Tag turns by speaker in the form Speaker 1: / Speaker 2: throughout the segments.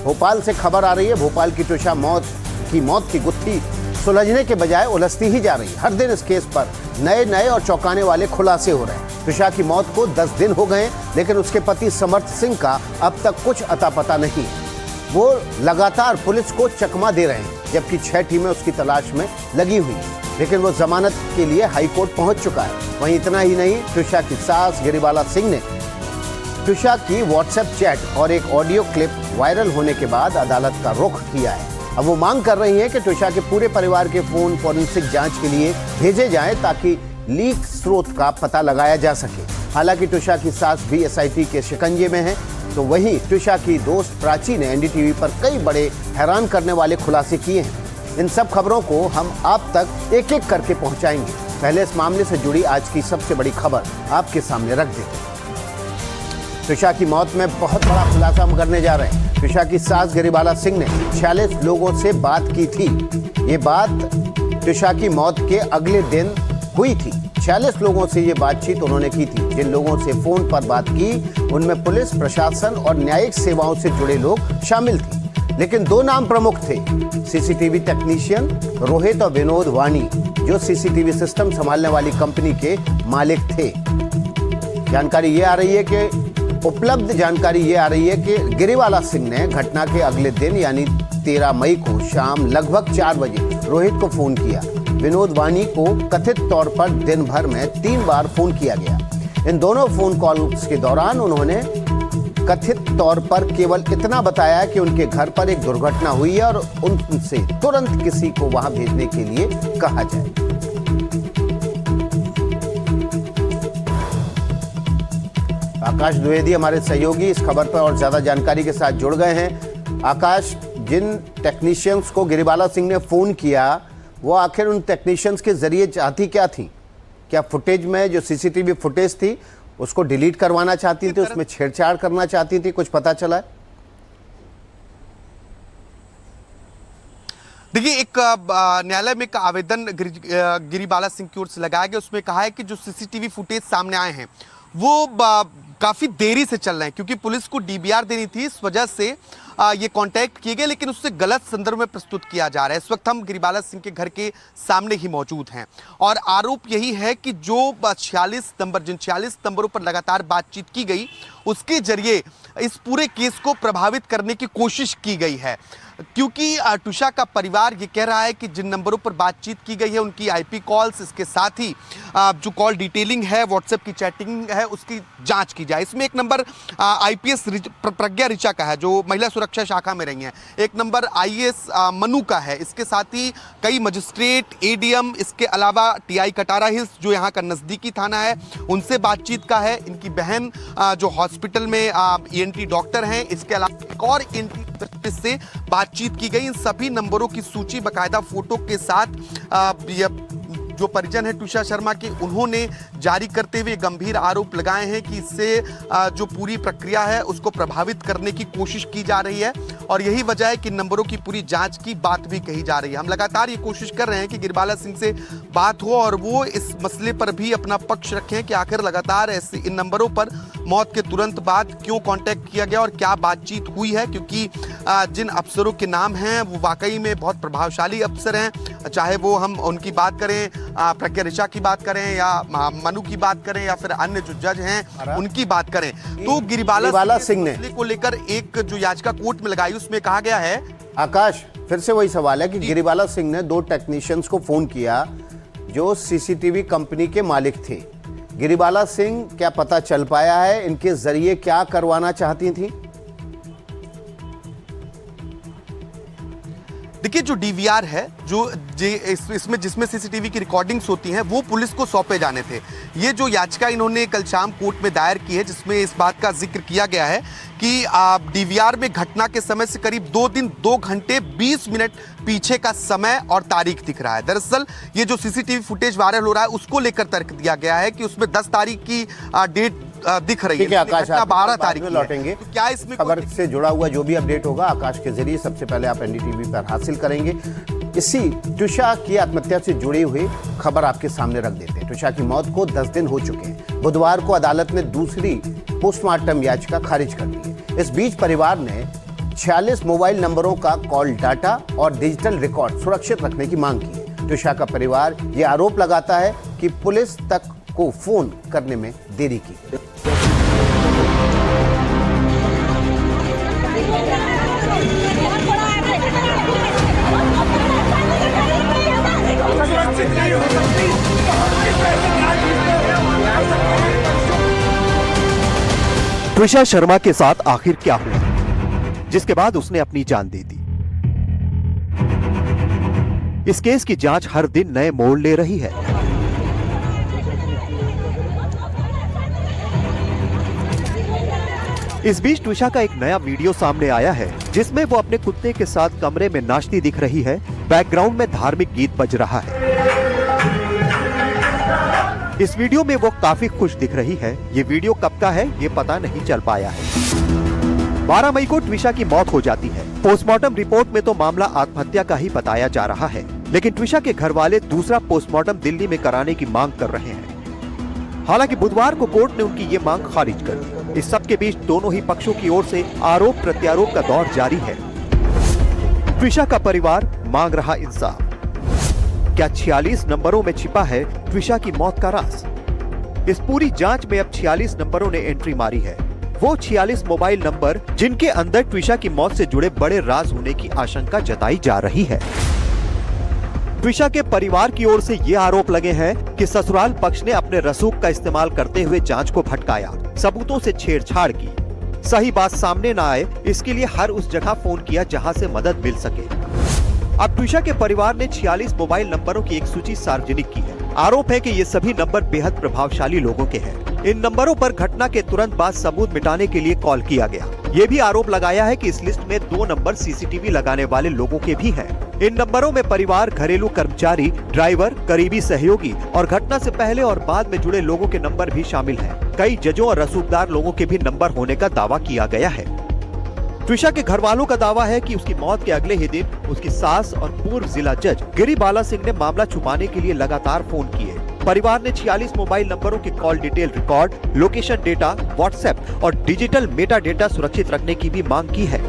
Speaker 1: भोपाल से खबर आ रही है। भोपाल की ट्यूशा मौत की गुत्थी सुलझने के बजाय उलझती ही जा रही है। हर दिन इस केस पर नए और चौंकाने वाले खुलासे हो रहे हैं। ट्यूशा की मौत को 10 दिन हो गए, लेकिन उसके पति समर्थ सिंह का अब तक कुछ अता पता नहीं। वो लगातार पुलिस को चकमा दे रहे हैं, जबकि 6 टीमें उसकी तलाश में लगी हुई हैं, लेकिन वो जमानत के लिए हाईकोर्ट पहुंच चुका है। वहीं इतना ही नहीं, ट्यूशा की सास गिरिबाला सिंह ने ट्यूशा की व्हाट्सएप चैट और एक ऑडियो क्लिप वायरल होने के बाद अदालत का रुख किया है। अब वो मांग कर रही हैं कि ट्यूशा के पूरे परिवार के फोन फॉरेंसिक जांच के लिए भेजे जाएं, ताकि लीक स्रोत का पता लगाया जा सके। हालांकि ट्यूशा की सास भी एसआईटी के शिकंजे में है, तो वहीं ट्यूशा की दोस्त प्राची ने एनडीटीवी पर कई बड़े हैरान करने वाले खुलासे किए हैं। इन सब खबरों को हम आप तक एक एक करके पहुंचाएंगे। पहले इस मामले से जुड़ी आज की सबसे बड़ी खबर आपके सामने रख देते हैं। ट्यूशा की मौत में बहुत बड़ा खुलासा हम करने जा रहे हैं। ट्यूशा की सास गिरिबाला सिंह ने 46 लोगों से बात की थी। ये बात ट्यूशा की मौत के अगले दिन हुई थी। 46 लोगों से ये बातचीत उन्होंने की थी। जिन लोगों से फोन पर बात की, उनमें पुलिस प्रशासन और न्यायिक सेवाओं से जुड़े लोग शामिल थे, लेकिन 2 नाम प्रमुख थे। सीसीटीवी टेक्नीशियन रोहित और विनोद वानी, जो सीसीटीवी सिस्टम संभालने वाली कंपनी के मालिक थे। उपलब्ध जानकारी ये आ रही है कि गिरिबाला सिंह ने घटना के अगले दिन यानी 13 मई को शाम लगभग 4 बजे रोहित को फोन किया। विनोद वानी को कथित तौर पर दिन भर में 3 बार फोन किया गया। इन दोनों फोन कॉल्स के दौरान उन्होंने कथित तौर पर केवल इतना बताया कि उनके घर पर एक दुर्घटना हुई है और उनसे तुरंत किसी को वहां भेजने के लिए कहा जाए। आकाश द्विवेदी हमारे सहयोगी इस खबर पर और ज्यादा जानकारी के साथ जुड़ गए हैं। आकाश, जिन टेक्नीशियंस को गिरिबाला सिंह ने फोन किया, वो आखिर उन टेक्नीशियंस के जरिए चाहती क्या थी? क्या फुटेज में जो सीसीटीवी फुटेज थी उसको डिलीट करवाना चाहती थी, उसमें छेड़छाड़ करना चाहती थी? कुछ पता चला है?
Speaker 2: देखिए, एक न्यायालय में एक आवेदन गिरिबाला सिंह की ओर से लगाया गया। उसमें कहा है कि जो सीसीटीवी फुटेज सामने आए हैं वो काफी देरी से चल रहे हैं, क्योंकि पुलिस को डीबीआर देनी थी। इस वजह से ये कांटेक्ट किए गए, लेकिन उससे गलत संदर्भ में प्रस्तुत किया जा रहा है। इस वक्त हम गिरिबाला सिंह के घर के सामने ही मौजूद हैं और आरोप यही है कि जो 46 नंबरों पर लगातार बातचीत की गई, उसके जरिए इस पूरे केस को प्रभावित करने की कोशिश की गई है। क्योंकि ट्यूशा का परिवार ये कह रहा है कि जिन नंबरों पर बातचीत की गई है उनकी आईपी कॉल्स, इसके साथ ही जो कॉल डिटेलिंग है, व्हाट्सएप की चैटिंग है, उसकी जांच की जाए। इसमें एक नंबर आईपीएस प्रज्ञा ऋचा का है, जो महिला सुरक्षा शाखा में रही हैं। एक नंबर आईएएस मनु का है। इसके साथ ही कई मजिस्ट्रेट, एडीएम, इसके अलावा टीआई कटारा हिल्स जो यहाँ का नज़दीकी थाना है, उनसे बातचीत का है। इनकी बहन जो हॉस्पिटल में ईएनटी डॉक्टर हैं, इसके अलावा एक और ईएनटी से बातचीत की गई। इन सभी नंबरों की सूची बाकायदा फोटो के साथ जो परिजन है ट्यूशा शर्मा के, उन्होंने जारी करते हुए गंभीर आरोप लगाए हैं कि इससे जो पूरी प्रक्रिया है उसको प्रभावित करने की कोशिश की जा रही है और यही वजह है कि नंबरों की पूरी जांच की बात भी कही जा रही है। हम लगातार ये कोशिश कर रहे हैं कि गिरिबाला सिंह से बात हो और वो इस मसले पर भी अपना पक्ष रखें कि आखिर लगातार ऐसे इन नंबरों पर मौत के तुरंत बाद क्यों कांटेक्ट किया गया और क्या बातचीत हुई है, क्योंकि जिन अफसरों के नाम हैं वो वाकई में बहुत प्रभावशाली अफसर हैं। चाहे वो हम उनकी बात करें, प्रज्ञा ऋचा की बात करें या मनु की बात करें या फिर अन्य जो जज हैं उनकी बात करें, तो गिरिबाला सिंह ने को लेकर एक जो याचिका कोर्ट में लगाई, उसमें कहा गया है।
Speaker 1: आकाश, फिर से वही सवाल है कि गिरिबाला सिंह ने 2 टेक्नीशियंस को फोन किया जो सीसीटीवी कंपनी के मालिक थे। गिरिबाला सिंह क्या पता चल पाया है इनके जरिए क्या करवाना चाहती थी?
Speaker 2: देखिए, जो डीवीआर है, जो इसमें जिसमें सीसीटीवी की रिकॉर्डिंग्स होती हैं, वो पुलिस को सौंपे जाने थे। ये जो याचिका इन्होंने कल शाम कोर्ट में दायर की है, जिसमें इस बात का जिक्र किया गया है कि डीवीआर में घटना के समय से करीब 2 दिन 2 घंटे 20 मिनट पीछे का समय और तारीख दिख रहा है। दरअसल ये जो सीसीटीवी फुटेज वायरल हो रहा है उसको लेकर तर्क दिया गया है कि उसमें 10 तारीख की डेट दिख रही है।
Speaker 1: आकाश,
Speaker 2: 12 तारीख
Speaker 1: लौटेंगे।
Speaker 2: तो क्या इसमें
Speaker 1: खबर से जुड़ा हुआ जो भी अपडेट होगा आकाश के जरिए सबसे पहले आप एनडीटीवी पर हासिल करेंगे। इसी ट्यूशा की आत्महत्या से जुड़ी हुई खबर आपके सामने रख देते हैं। ट्यूशा की मौत को 10 दिन हो चुके हैं। बुधवार को अदालत ने दूसरी पोस्टमार्टम याचिका खारिज कर दी है। इस बीच परिवार ने 46 मोबाइल नंबरों का कॉल डाटा और डिजिटल रिकॉर्ड सुरक्षित रखने की मांग की है। त्विषा का परिवार ये आरोप लगाता है कि पुलिस तक को फोन करने में देरी की।
Speaker 3: त्विषा शर्मा के साथ आखिर क्या हुआ जिसके बाद उसने अपनी जान दे दी। इस केस की जांच हर दिन नए मोड़ ले रही है। इस बीच त्विषा का एक नया वीडियो सामने आया है जिसमें वो अपने कुत्ते के साथ कमरे में नाचती दिख रही है। बैकग्राउंड में धार्मिक गीत बज रहा है। इस वीडियो में वो काफी खुश दिख रही है। ये वीडियो कब का है ये पता नहीं चल पाया है। 12 मई को त्विषा की मौत हो जाती है। पोस्टमार्टम रिपोर्ट में तो मामला आत्महत्या का ही बताया जा रहा है, लेकिन त्विषा के घर वाले दूसरा पोस्टमार्टम दिल्ली में कराने की मांग कर रहे हैं। हालांकि बुधवार को कोर्ट ने उनकी ये मांग खारिज कर दी। इस सब के बीच दोनों ही पक्षों की ओर से आरोप प्रत्यारोप का दौर जारी है। त्विषा का परिवार मांग रहा इंसाफ। क्या 46 नंबरों में छिपा है त्विषा की मौत का राज? इस पूरी जांच में अब 46 नंबरों ने एंट्री मारी है। वो 46 मोबाइल नंबर जिनके अंदर त्विषा की मौत से जुड़े बड़े राज होने की आशंका जताई जा रही है। त्विषा के परिवार की ओर से ये आरोप लगे हैं कि ससुराल पक्ष ने अपने रसूख का इस्तेमाल करते हुए जांच को भटकाया, सबूतों से छेड़छाड़ की, सही बात सामने न आए इसके लिए हर उस जगह फोन किया जहां से मदद मिल सके। अब त्विषा के परिवार ने 46 मोबाइल नंबरों की एक सूची सार्वजनिक की है। आरोप है कि ये सभी नंबर बेहद प्रभावशाली लोगों के हैं। इन नंबरों पर घटना के तुरंत बाद सबूत मिटाने के लिए कॉल किया गया। ये भी आरोप लगाया है कि इस लिस्ट में 2 नंबर सीसीटीवी लगाने वाले लोगों के भी हैं। इन नंबरों में परिवार, घरेलू कर्मचारी, ड्राइवर, करीबी सहयोगी और घटना से पहले और बाद में जुड़े लोगों के नंबर भी शामिल हैं। कई जजों और रसूखदार लोगों के भी नंबर होने का दावा किया गया है। त्विषा के घर वालों का दावा है कि उसकी मौत के अगले ही दिन उसकी सास और पूर्व जिला जज गिरिबाला सिंह ने मामला छुपाने के लिए लगातार फोन किए। परिवार ने 46 मोबाइल नंबरों के call detail record, location data, WhatsApp और डिजिटल मेटा डेटा सुरक्षित रखने की भी मांग की है।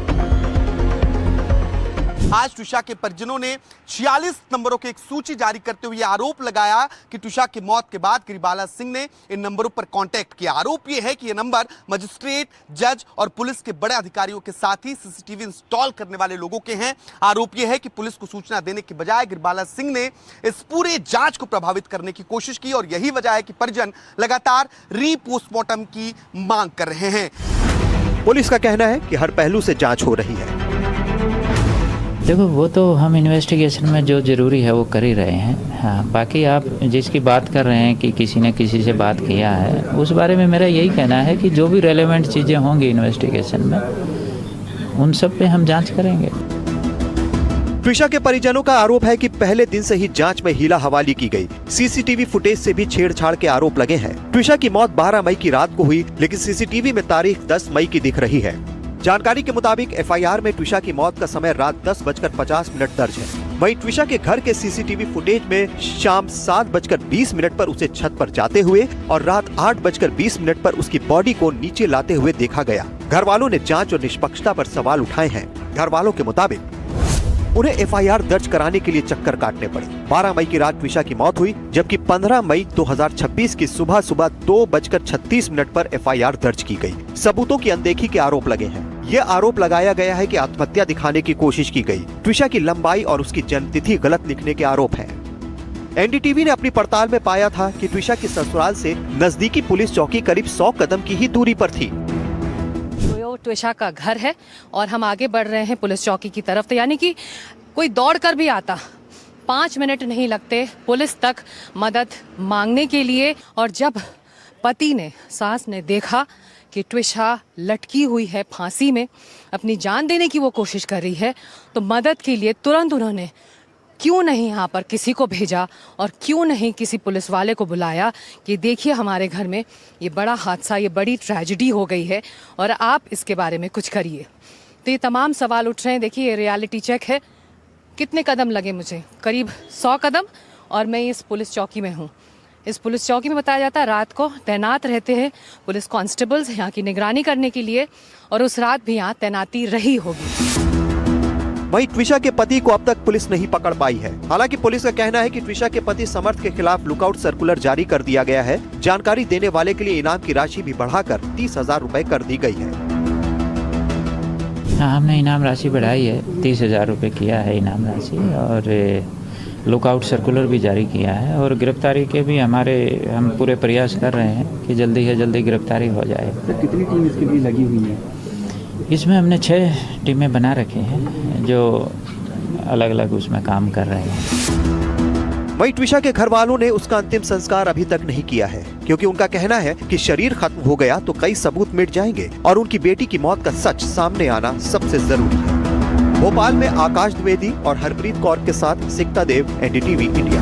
Speaker 2: आज त्विषा के परिजनों ने 46 नंबरों की एक सूची जारी करते हुए आरोप लगाया कि त्विषा की मौत के बाद गिरिबाला सिंह ने इन नंबरों पर कांटेक्ट किया। आरोप यह है कि ये नंबर मजिस्ट्रेट, जज और पुलिस के बड़े अधिकारियों के साथ ही सीसीटीवी इंस्टॉल करने वाले लोगों के हैं। आरोप यह है कि पुलिस को सूचना देने के बजाय गिरिबाला सिंह ने इस पूरे जांच को प्रभावित करने की कोशिश की और यही वजह है कि परिजन लगातार रीपोस्टमार्टम की मांग कर रहे हैं।
Speaker 3: पुलिस का कहना है कि हर पहलू से जांच हो रही है।
Speaker 4: देखो, वो तो हम इन्वेस्टिगेशन में जो ज़रूरी है वो कर ही रहे हैं। हाँ, बाकी आप जिसकी बात कर रहे हैं कि किसी ने किसी से बात किया है, उस बारे में मेरा यही कहना है कि जो भी रेलेवेंट चीज़ें होंगी इन्वेस्टिगेशन में, उन सब पे हम जांच करेंगे।
Speaker 3: त्विषा के परिजनों का आरोप है कि पहले दिन से ही जांच में हीला हवाली की गई। सीसीटीवी फुटेज से भी छेड़छाड़ के आरोप लगे हैं। त्विषा की मौत 12 मई की रात को हुई, लेकिन सीसीटीवी में तारीख 10 मई की दिख रही है। जानकारी के मुताबिक एफआईआर में त्विषा की मौत का समय रात 10:50 दर्ज है। वहीं त्विषा के घर के सीसीटीवी फुटेज में शाम 7:20 पर उसे छत पर जाते हुए और रात 8:20 पर उसकी बॉडी को नीचे लाते हुए देखा गया। घर वालों ने जांच और निष्पक्षता पर सवाल उठाए हैं। घर वालों के मुताबिक उन्हें एफआईआर दर्ज कराने के लिए चक्कर काटने पड़े। 12 मई की रात त्विषा की मौत हुई, जबकि 15 मई 2026 की सुबह 2:36 पर एफआईआर दर्ज की गई। सबूतों की अनदेखी के आरोप लगे हैं। ये आरोप लगाया गया है कि आत्महत्या दिखाने की कोशिश की गई। त्विषा की लंबाई और उसकी जन्मतिथि गलत लिखने के आरोप हैं। एनडीटीवी ने अपनी पड़ताल में पाया था कि त्विषा के ससुराल से नजदीकी पुलिस चौकी करीब 100 कदम की ही दूरी पर थी।
Speaker 5: त्विषा का घर है और हम आगे बढ़ रहे हैं पुलिस चौकी की तरफ। तो यानी कि कोई दौड़ कर भी आता, 5 मिनट नहीं लगते पुलिस तक मदद मांगने के लिए। और जब पति ने, सास ने देखा कि त्विषा लटकी हुई है फांसी में, अपनी जान देने की वो कोशिश कर रही है, तो मदद के लिए तुरंत उन्होंने क्यों नहीं यहाँ पर किसी को भेजा और क्यों नहीं किसी पुलिस वाले को बुलाया कि देखिए हमारे घर में ये बड़ा हादसा, ये बड़ी ट्रेजेडी हो गई है और आप इसके बारे में कुछ करिए। तो ये तमाम सवाल उठ रहे हैं। देखिए, ये रियलिटी चेक है। कितने कदम लगे मुझे? करीब 100 कदम, और मैं इस पुलिस चौकी में हूँ। इस पुलिस चौकी में बताया जाता है रात को तैनात रहते हैं पुलिस कांस्टेबल्स यहाँ की निगरानी करने के लिए, और उस रात भी यहाँ तैनाती रही होगी।
Speaker 3: वहीं ट्विशा के पति को अब तक पुलिस नहीं पकड़ पाई है। हालांकि पुलिस का कहना है कि ट्विशा के पति समर्थ के खिलाफ लुकआउट सर्कुलर जारी कर दिया गया है। जानकारी देने वाले के लिए इनाम की राशि भी बढ़ाकर 30,000 रुपए कर दी गई है।
Speaker 4: हाँ, हमने इनाम राशि बढ़ाई है, 30,000 रुपये किया है इनाम राशि, और लुकआउट सर्कुलर भी जारी किया है, और गिरफ्तारी के भी हम पूरे प्रयास कर रहे हैं कि जल्दी से जल्दी गिरफ्तारी हो जाए।
Speaker 6: सर कितनी टीम इसके लिए लगी हुई है?
Speaker 4: इसमें हमने 6 टीमें बना रखी हैं जो अलग अलग उसमें काम कर रहे हैं।
Speaker 3: वहीं ट्विशा के घर वालों ने उसका अंतिम संस्कार अभी तक नहीं किया है, क्योंकि उनका कहना है कि शरीर खत्म हो गया तो कई सबूत मिट जाएंगे और उनकी बेटी की मौत का सच सामने आना सबसे जरूरी है। भोपाल में आकाश द्विवेदी और हरप्रीत कौर के साथ सिकता देव, NDTV इंडिया।